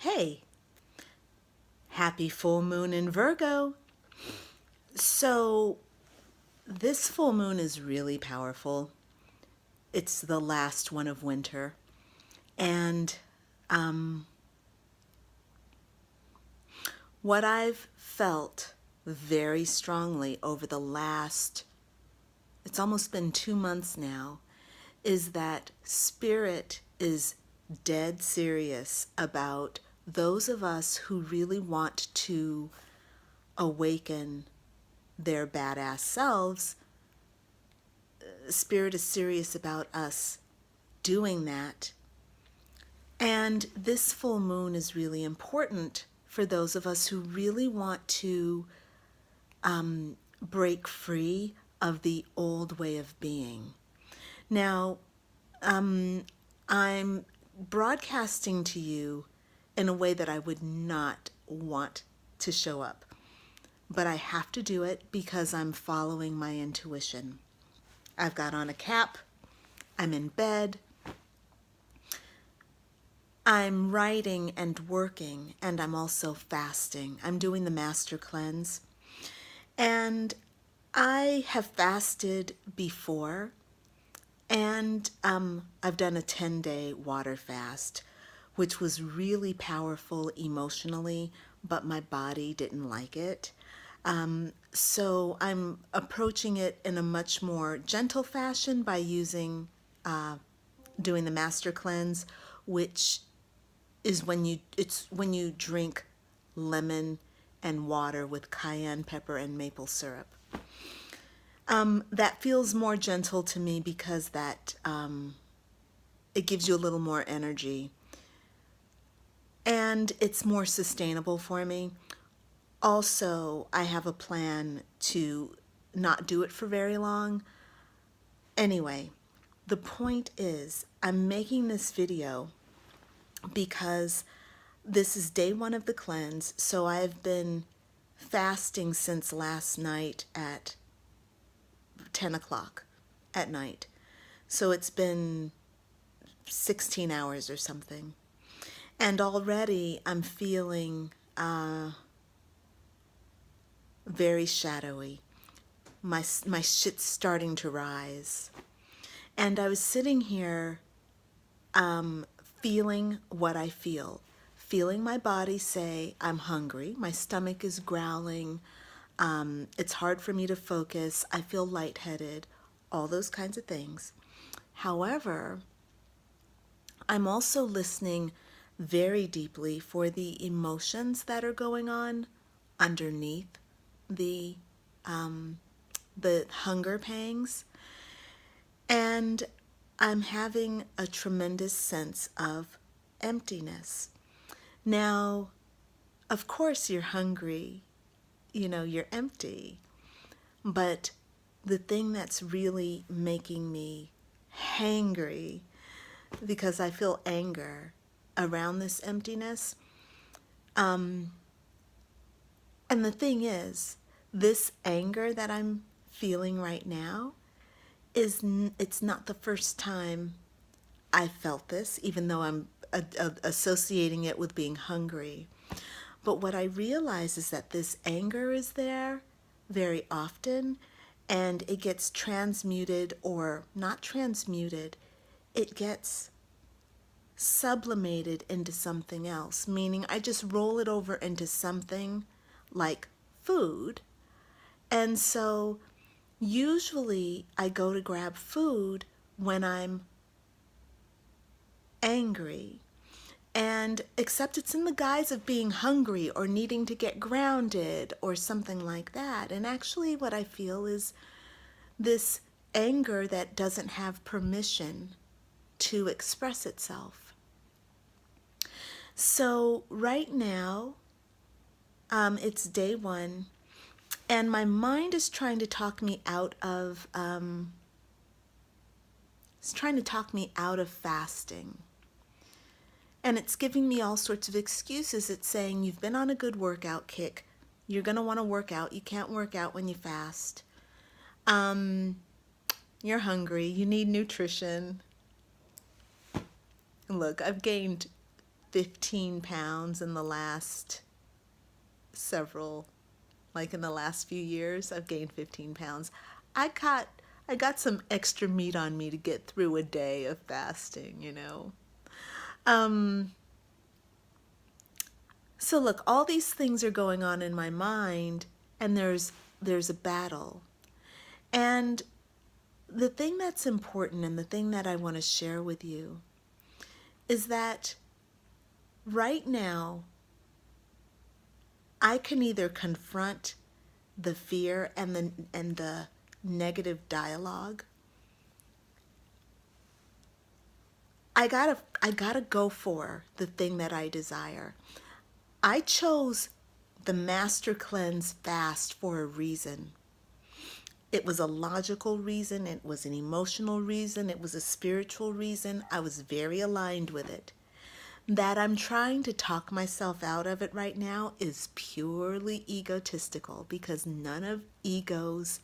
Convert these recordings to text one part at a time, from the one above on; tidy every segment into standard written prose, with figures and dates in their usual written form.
Hey, happy full moon in Virgo. So, this full moon is really powerful. It's the last one of winter. And um, what I've felt very strongly over the last, it's almost been 2 months now, is that spirit is dead serious about those of us who really want to awaken their badass selves. Spirit is serious about us doing that. And this full moon is really important for those of us who really want to break free of the old way of being. Now, I'm broadcasting to you in a way that I would not want to show up, but I have to do it because I'm following my intuition. I've got on a cap, I'm in bed, I'm writing and working, and I'm also fasting. I'm doing the master cleanse. And I have fasted before, and I've done a 10-day water fast, which was really powerful emotionally, but my body didn't like it. So I'm approaching it in a much more gentle fashion by doing the master cleanse, which is when you drink lemon and water with cayenne pepper and maple syrup. That feels more gentle to me because it gives you a little more energy, and it's more sustainable for me. Also, I have a plan to not do it for very long. Anyway, the point is, I'm making this video because this is day one of the cleanse, so I've been fasting since last night at 10 o'clock at night. So it's been 16 hours or something. And already I'm feeling very shadowy. My shit's starting to rise. And I was sitting here feeling what I feel. Feeling my body say, I'm hungry. My stomach is growling. It's hard for me to focus. I feel lightheaded. All those kinds of things. However, I'm also listening very deeply for the emotions that are going on underneath the hunger pangs. And I'm having a tremendous sense of emptiness. Now, of course, you're hungry, you're empty. But the thing that's really making me hangry, because I feel anger around this emptiness, and the thing is, this anger that I'm feeling right now it's not the first time I felt this, even though I'm associating it with being hungry. But what I realize is that this anger is there very often, and it gets transmuted, or not transmuted, it gets sublimated into something else, meaning I just roll it over into something like food. And so usually I go to grab food when I'm angry. And except it's in the guise of being hungry or needing to get grounded or something like that. And actually what I feel is this anger that doesn't have permission to express itself. So right now, it's day one, and my mind is trying to talk me out of fasting. And it's giving me all sorts of excuses. It's saying, you've been on a good workout kick. You're going to want to work out. You can't work out when you fast. You're hungry. You need nutrition. Look, I've gained 15 pounds in the last in the last few years. I've gained 15 pounds. I got I got some extra meat on me to get through a day of fasting, you know. Um, so look, all these things are going on in my mind, and there's a battle. And the thing that's important and the thing that I want to share with you is that right now I can either confront the fear and the negative dialogue. I gotta go for the thing that I desire. I chose the Master Cleanse fast for a reason. It was a logical reason, it was an emotional reason, it was a spiritual reason. I was very aligned with it. That I'm trying to talk myself out of it right now is purely egotistical, because none of ego's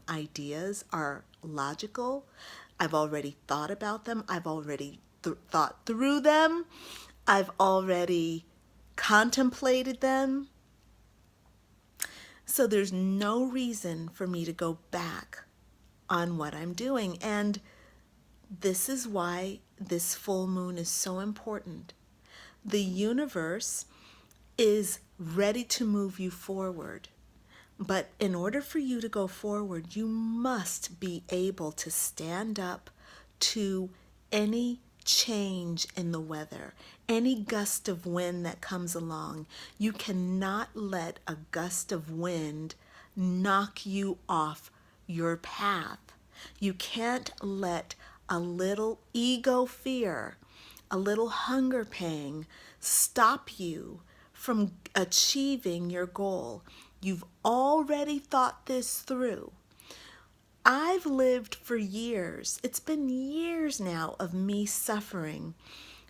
ideas are logical. I've already thought about them. I've already thought through them. I've already contemplated them. So there's no reason for me to go back on what I'm doing. And this is why this full moon is so important. The universe is ready to move you forward. But in order for you to go forward, you must be able to stand up to any change in the weather, any gust of wind that comes along. You cannot let a gust of wind knock you off your path. You can't let a little ego fear, a little hunger pang stop you from achieving your goal. You've already thought this through. I've lived for years. It's been years now of me suffering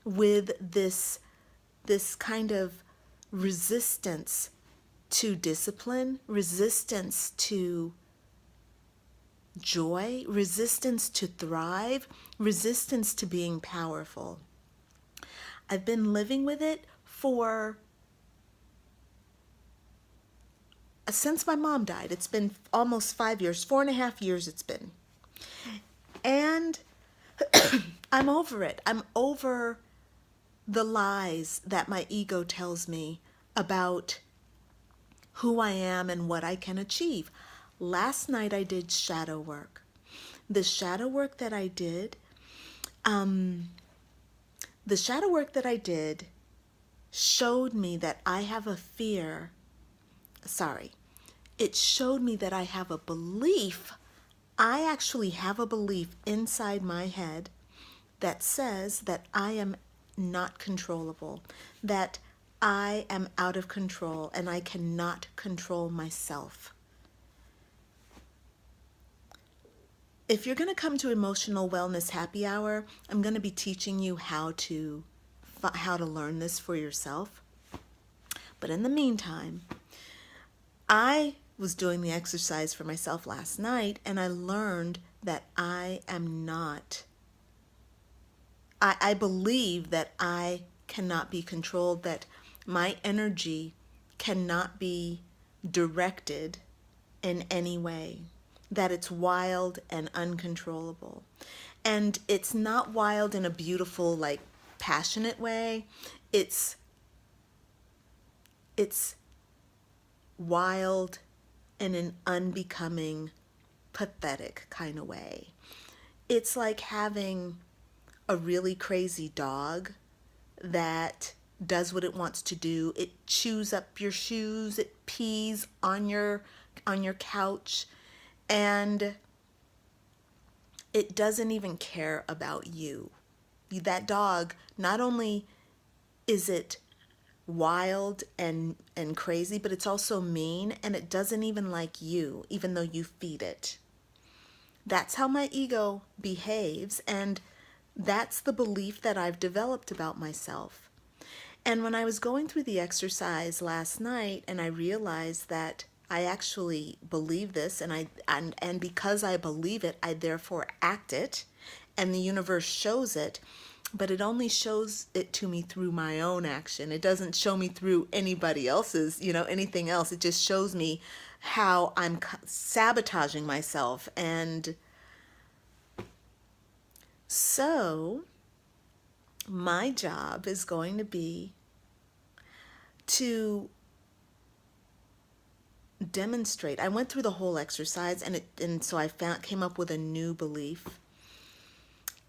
with this kind of resistance to discipline, resistance to joy, resistance to thrive, resistance to being powerful. I've been living with it since my mom died. It's been almost 5 years, 4.5 years it's been. And I'm over it. I'm over the lies that my ego tells me about who I am and what I can achieve. Last night I did shadow work. The shadow work that I did, showed me that I have a fear. Sorry. It showed me that I have a belief. I actually have a belief inside my head that says that I am not controllable, that I am out of control and I cannot control myself. If you're going to come to Emotional Wellness Happy Hour, I'm going to be teaching you how to learn this for yourself. But in the meantime, I was doing the exercise for myself last night, and I learned that I believe that I cannot be controlled, that my energy cannot be directed in any way, that it's wild and uncontrollable. And it's not wild in a beautiful, like, passionate way. It's wild in an unbecoming, pathetic kind of way. It's like having a really crazy dog that does what it wants to do. It chews up your shoes, it pees on your couch, and it doesn't even care about you. That dog, not only is it wild and crazy, but it's also mean, and it doesn't even like you, even though you feed it. That's how my ego behaves, and that's the belief that I've developed about myself. And when I was going through the exercise last night, and I realized that I actually believe this, and because I believe it, I therefore act it, and the universe shows it. but it only shows it to me through my own action. It doesn't show me through anybody else's, anything else. It just shows me how I'm sabotaging myself. And so my job is going to be to demonstrate. I went through the whole exercise, and so I came up with a new belief.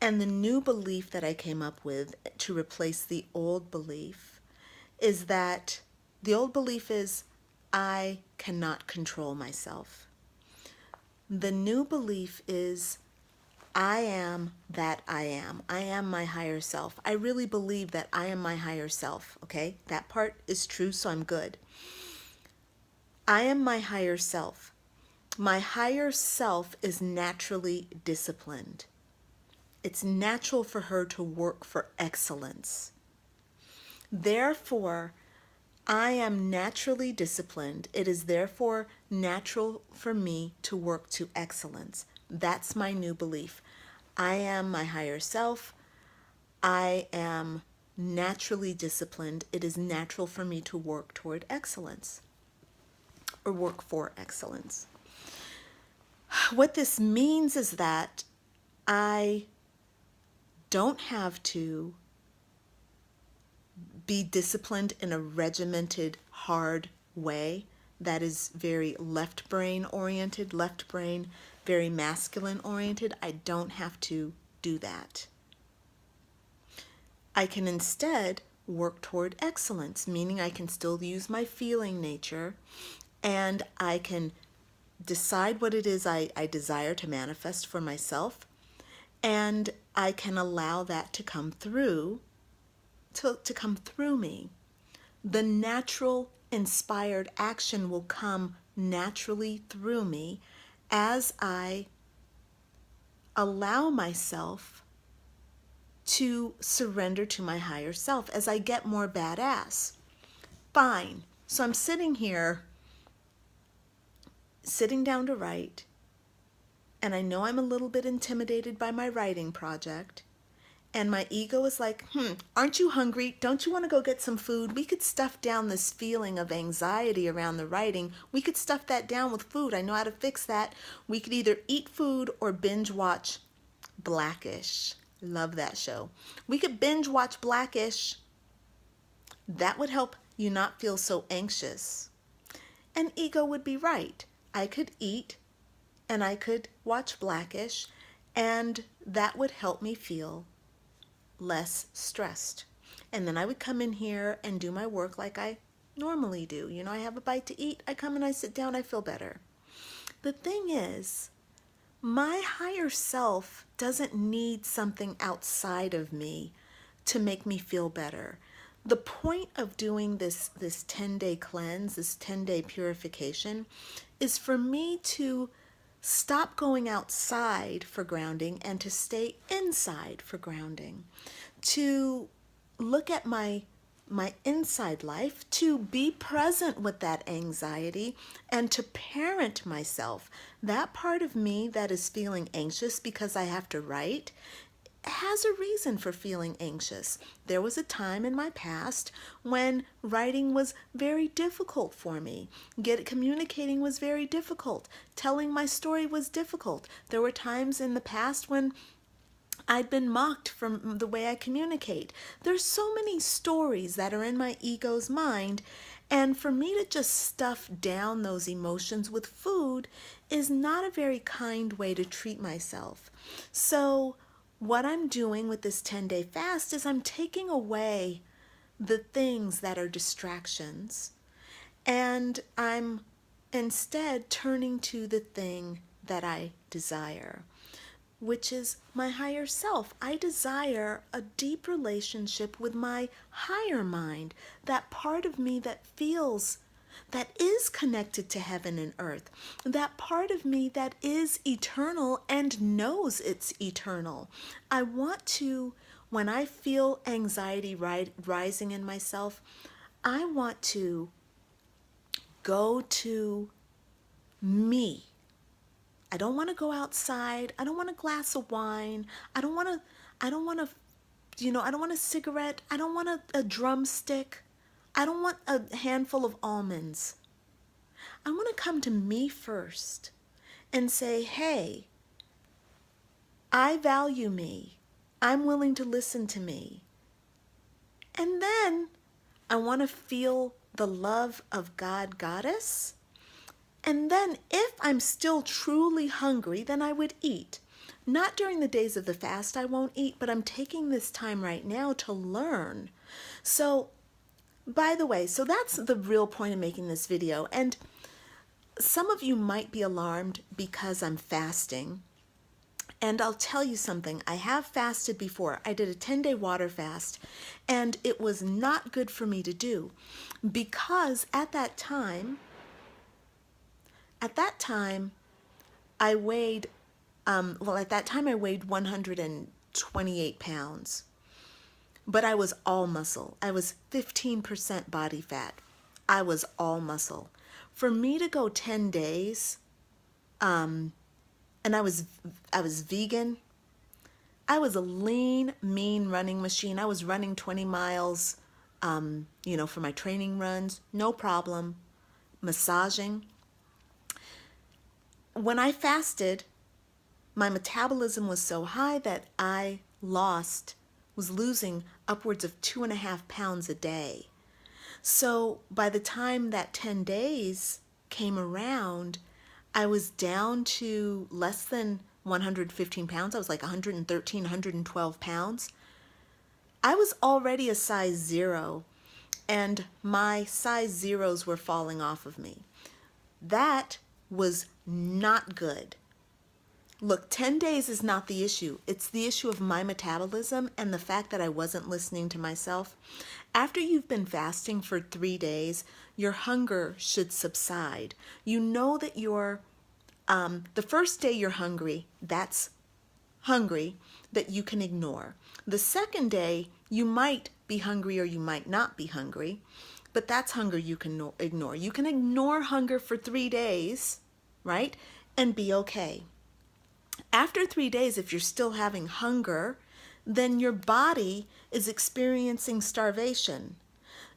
And the new belief that I came up with to replace the old belief is that the old belief is I cannot control myself. The new belief is I am that I am. I am my higher self. I really believe that I am my higher self, okay? That part is true, so I'm good. I am my higher self. My higher self is naturally disciplined. It's natural for her to work for excellence. Therefore, I am naturally disciplined. It is therefore natural for me to work to excellence. That's my new belief. I am my higher self. I am naturally disciplined. It is natural for me to work toward excellence or work for excellence. What this means is that I don't have to be disciplined in a regimented, hard way that is very left brain oriented, left brain, very masculine oriented. I don't have to do that. I can instead work toward excellence, meaning I can still use my feeling nature, and I can decide what it is I desire to manifest for myself, and I can allow that to come through, to come through me. The natural inspired action will come naturally through me as I allow myself to surrender to my higher self, as I get more badass. Fine. So I'm sitting here, sitting down to write, and I know I'm a little bit intimidated by my writing project. And my ego is like, aren't you hungry? Don't you want to go get some food? We could stuff down this feeling of anxiety around the writing. We could stuff that down with food. I know how to fix that. We could either eat food or binge watch Blackish. Love that show. We could binge watch Blackish. That would help you not feel so anxious. And ego would be right. I could eat and I could watch Blackish, and that would help me feel less stressed. And then I would come in here and do my work like I normally do. I have a bite to eat, I come and I sit down, I feel better. The thing is, my higher self doesn't need something outside of me to make me feel better. The point of doing this 10-day cleanse, this 10-day purification, is for me to stop going outside for grounding and to stay inside for grounding, to look at my inside life, to be present with that anxiety, and to parent myself. That part of me that is feeling anxious because I have to write has a reason for feeling anxious. There was a time in my past when writing was very difficult for me. Communicating was very difficult. Telling my story was difficult. There were times in the past when I'd been mocked from the way I communicate. There's so many stories that are in my ego's mind, and for me to just stuff down those emotions with food is not a very kind way to treat myself. So what I'm doing with this 10-day fast is I'm taking away the things that are distractions, and I'm instead turning to the thing that I desire, which is my higher self. I desire a deep relationship with my higher mind, that part of me that feels, that is connected to heaven and earth, that part of me that is eternal and knows it's eternal. I want to, when I feel anxiety rising in myself, I want to go to me. I don't want to go outside. I don't want a glass of wine. I don't want to I don't want a cigarette. I don't want a drumstick. I don't want a handful of almonds. I want to come to me first and say, hey, I value me. I'm willing to listen to me. And then I want to feel the love of God, Goddess. And then if I'm still truly hungry, then I would eat. Not during the days of the fast, I won't eat, but I'm taking this time right now to learn. So, by the way, so that's the real point of making this video. And some of you might be alarmed because I'm fasting. And I'll tell you something, I have fasted before. I did a 10-day water fast, and it was not good for me to do because at that time, I weighed, at that time I weighed 128 pounds, but I was all muscle. I was 15% body fat. I was all muscle. For me to go 10 days, and I was vegan. I was a lean, mean running machine. I was running 20 miles, for my training runs, no problem. Massaging. When I fasted, my metabolism was so high that I was losing upwards of 2.5 pounds a day. So by the time that 10 days came around, I was down to less than 115 pounds. I was like 113, 112 pounds. I was already a size 0, and my size zeros were falling off of me. That was not good. Look, 10 days is not the issue. It's the issue of my metabolism and the fact that I wasn't listening to myself. After you've been fasting for 3 days, your hunger should subside. You know that the first day you're hungry, that's hungry that you can ignore. The second day, you might be hungry or you might not be hungry, but that's hunger you can ignore. You can ignore hunger for 3 days, right? And be okay. After 3 days, if you're still having hunger, then your body is experiencing starvation.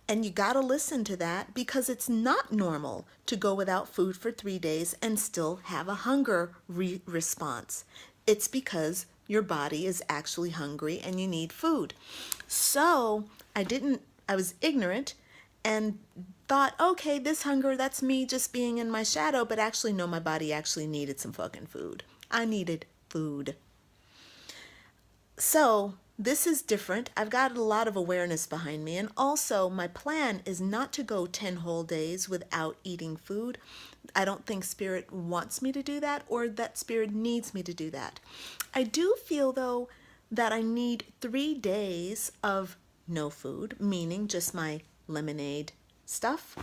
And you got to listen to that because it's not normal to go without food for 3 days and still have a hunger response. It's because your body is actually hungry and you need food. So I was ignorant and thought, okay, this hunger, that's me just being in my shadow, but actually no, my body actually needed some fucking food. I needed food. So this is different. I've got a lot of awareness behind me. And also my plan is not to go 10 whole days without eating food. I don't think Spirit wants me to do that or that Spirit needs me to do that. I do feel though that I need 3 days of no food, meaning just my lemonade stuff.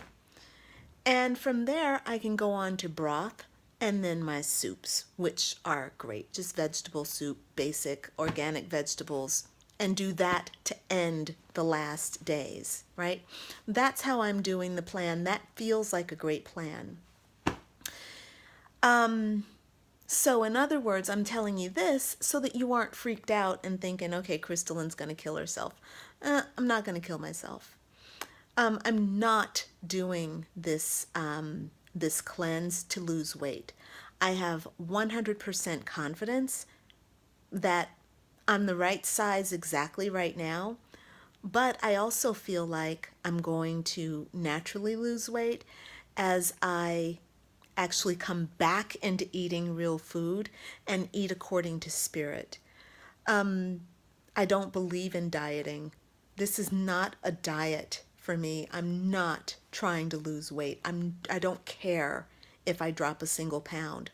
And from there I can go on to broth and then my soups, which are great. Just vegetable soup, basic organic vegetables, and do that to end the last days, right? That's how I'm doing the plan. That feels like a great plan. So in other words, I'm telling you this so that you aren't freaked out and thinking, okay, Crystalline's going to kill herself. I'm not going to kill myself. I'm not doing this this cleanse to lose weight. I have 100% confidence that I'm the right size exactly right now, but I also feel like I'm going to naturally lose weight as I actually come back into eating real food and eat according to Spirit. I don't believe in dieting. This is not a diet for me. I'm not trying to lose weight. I don't care if I drop a single pound.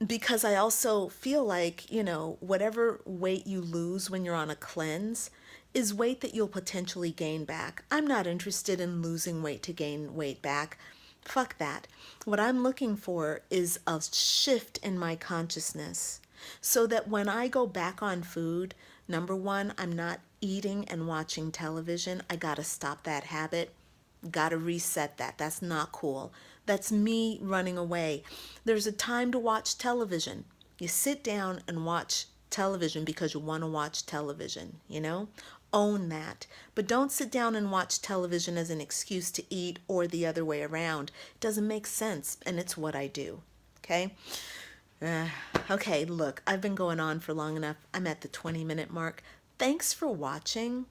Because I also feel like, whatever weight you lose when you're on a cleanse is weight that you'll potentially gain back. I'm not interested in losing weight to gain weight back. Fuck that. What I'm looking for is a shift in my consciousness so that when I go back on food, number one, I'm not eating and watching television. I gotta stop that habit. Gotta reset that. That's not cool. That's me running away. There's a time to watch television. You sit down and watch television because you want to watch television, you know? Own that. But don't sit down and watch television as an excuse to eat or the other way around. It doesn't make sense, and it's what I do. Okay? Uh, okay, look, I've been going on for long enough. I'm at the 20-minute mark. Thanks for watching,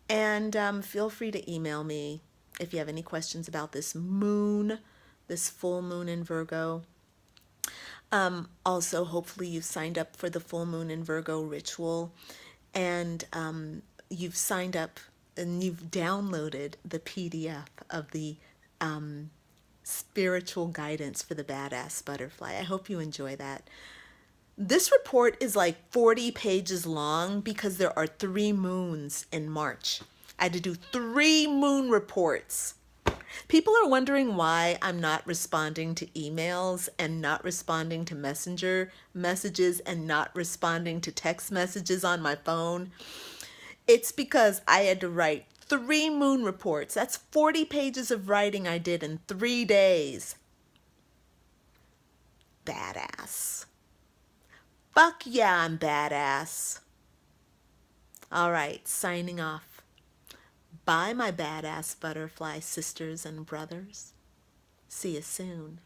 and feel free to email me if you have any questions about this moon, this full moon in Virgo. Also, hopefully you've signed up for the full moon in Virgo ritual, and you've signed up and you've downloaded the PDF of the spiritual guidance for the badass butterfly. I hope you enjoy that. This report is like 40 pages long because there are 3 moons in March. I had to do 3 moon reports. People are wondering why I'm not responding to emails and not responding to messenger messages and not responding to text messages on my phone. It's because I had to write 3 moon reports. That's 40 pages of writing I did in 3 days. Badass. Fuck yeah, I'm badass. All right, signing off. Bye, my badass butterfly sisters and brothers. See you soon.